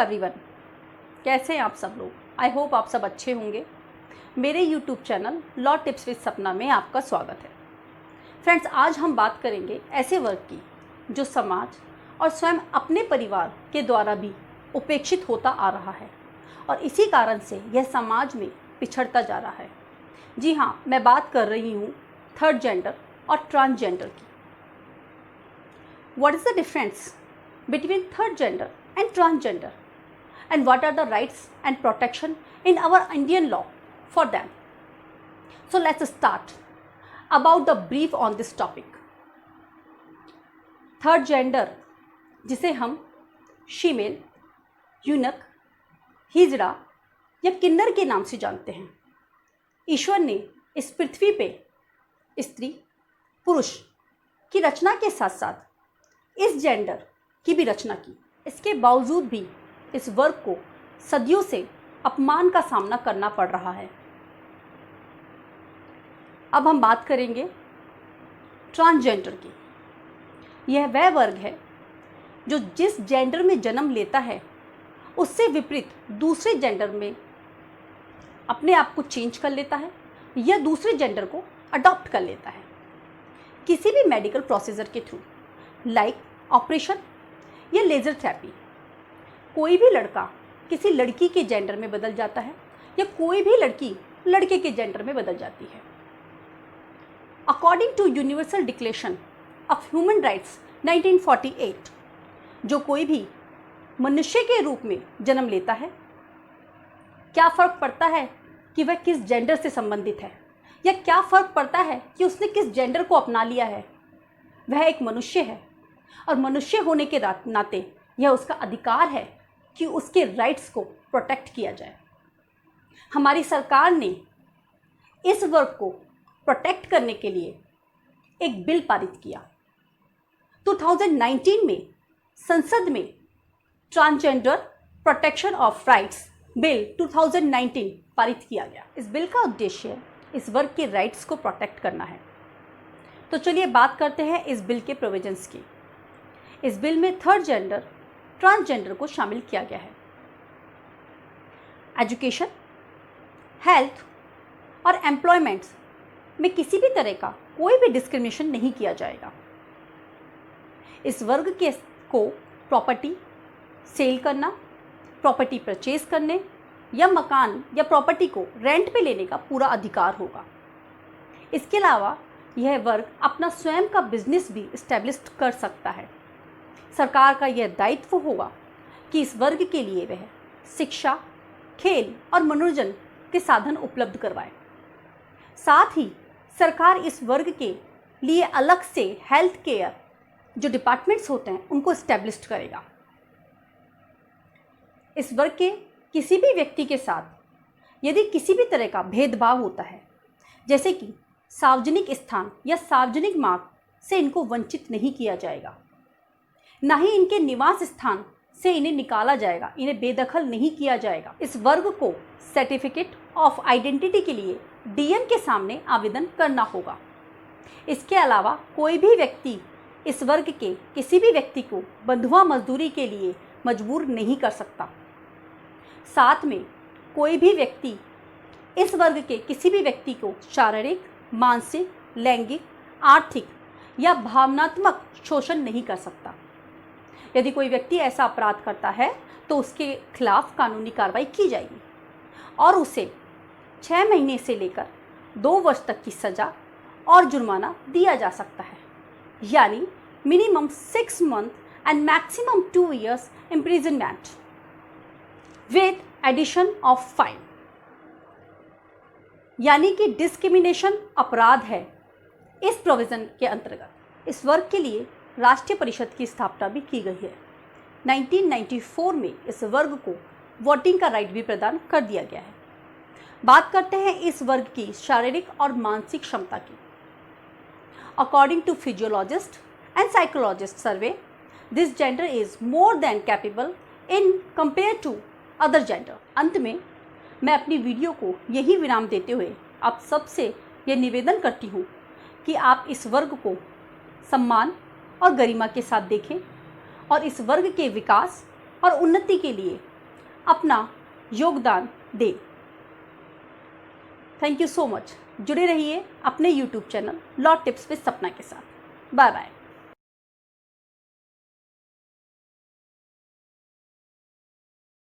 Everyone, कैसे हैं आप सब लोग। आई होप आप सब अच्छे होंगे। मेरे YouTube channel law tips with सपना में आपका स्वागत है। फ्रेंड्स, आज हम बात करेंगे ऐसे वर्क की जो समाज और स्वयं अपने परिवार के द्वारा भी उपेक्षित होता आ रहा है और इसी कारण से यह समाज में पिछड़ता जा रहा है। जी हाँ, मैं बात कर रही हूँ थर्ड जेंडर और ट्रांसजेंडर की। What is the difference between third gender and transgender, and what are the rights and protection in our Indian law for them? So let's start about the brief on this topic. Third gender, जिसे हम shemale, यूनक, हिजड़ा या किन्नर के नाम से जानते हैं, ईश्वर ने इस पृथ्वी पे स्त्री पुरुष की रचना के साथ साथ इस जेंडर की भी रचना की। इसके बावजूद भी इस वर्ग को सदियों से अपमान का सामना करना पड़ रहा है। अब हम बात करेंगे ट्रांसजेंडर की। यह वह वर्ग है जो जिस जेंडर में जन्म लेता है उससे विपरीत दूसरे जेंडर में अपने आप को चेंज कर लेता है या दूसरे जेंडर को अडॉप्ट कर लेता है किसी भी मेडिकल प्रोसीजर के थ्रू, लाइक ऑपरेशन या लेज़र थेरेपी। कोई भी लड़का किसी लड़की के जेंडर में बदल जाता है या कोई भी लड़की लड़के के जेंडर में बदल जाती है। According to universal declaration of human rights 1948, जो कोई भी मनुष्य के रूप में जन्म लेता है, क्या फ़र्क पड़ता है कि वह किस जेंडर से संबंधित है या क्या फ़र्क पड़ता है कि उसने किस जेंडर को अपना लिया है। वह एक मनुष्य है और मनुष्य होने के नाते यह उसका अधिकार है कि उसके राइट्स को प्रोटेक्ट किया जाए। हमारी सरकार ने इस वर्ग को प्रोटेक्ट करने के लिए एक बिल पारित किया। 2019 में संसद में transgender protection of rights bill 2019 पारित किया गया। इस बिल का उद्देश्य इस वर्ग के राइट्स को प्रोटेक्ट करना है। तो चलिए बात करते हैं इस बिल के प्रोविजंस की। इस बिल में थर्ड जेंडर, ट्रांसजेंडर को शामिल किया गया है। एजुकेशन, हेल्थ और एम्प्लॉयमेंट में किसी भी तरह का कोई भी डिस्क्रिमिनेशन नहीं किया जाएगा। इस वर्ग के को प्रॉपर्टी सेल करना, प्रॉपर्टी परचेज करने या मकान या प्रॉपर्टी को रेंट पे लेने का पूरा अधिकार होगा। इसके अलावा यह वर्ग अपना स्वयं का बिजनेस भी इस्टेब्लिश कर सकता है। सरकार का यह दायित्व होगा कि इस वर्ग के लिए वह शिक्षा, खेल और मनोरंजन के साधन उपलब्ध करवाए। साथ ही सरकार इस वर्ग के लिए अलग से हेल्थ केयर जो डिपार्टमेंट्स होते हैं उनको इस्टेब्लिश करेगा। इस वर्ग के किसी भी व्यक्ति के साथ यदि किसी भी तरह का भेदभाव होता है, जैसे कि सार्वजनिक स्थान या सार्वजनिक मार्ग से इनको वंचित नहीं किया जाएगा, ना ही इनके निवास स्थान से इन्हें निकाला जाएगा, इन्हें बेदखल नहीं किया जाएगा। इस वर्ग को सर्टिफिकेट ऑफ आइडेंटिटी के लिए डीएम के सामने आवेदन करना होगा। इसके अलावा कोई भी व्यक्ति इस वर्ग के किसी भी व्यक्ति को बंधुआ मजदूरी के लिए मजबूर नहीं कर सकता। साथ में कोई भी व्यक्ति इस वर्ग के किसी भी व्यक्ति को शारीरिक, मानसिक, लैंगिक, आर्थिक या भावनात्मक शोषण नहीं कर सकता। यदि कोई व्यक्ति ऐसा अपराध करता है तो उसके खिलाफ कानूनी कार्रवाई की जाएगी और उसे 6 महीने से लेकर 2 वर्ष तक की सज़ा और जुर्माना दिया जा सकता है, यानी minimum 6 month and maximum 2 years imprisonment with addition of fine। यानी कि डिस्क्रिमिनेशन अपराध है। इस प्रोविज़न के अंतर्गत इस वर्ग के लिए राष्ट्रीय परिषद की स्थापना भी की गई है। 1994 में इस वर्ग को वोटिंग का राइट भी प्रदान कर दिया गया है। बात करते हैं इस वर्ग की शारीरिक और मानसिक क्षमता की। According to physiologist and psychologist survey, this gender is more than capable in compare to other gender. अंत में मैं अपनी वीडियो को यही विराम देते हुए आप सबसे ये निवेदन करती हूँ कि आप इस वर्ग को सम्मान और गरिमा के साथ देखें और इस वर्ग के विकास और उन्नति के लिए अपना योगदान दें। Thank you so much. जुड़े रहिए अपने YouTube channel law tips with Sapna के साथ। Bye bye.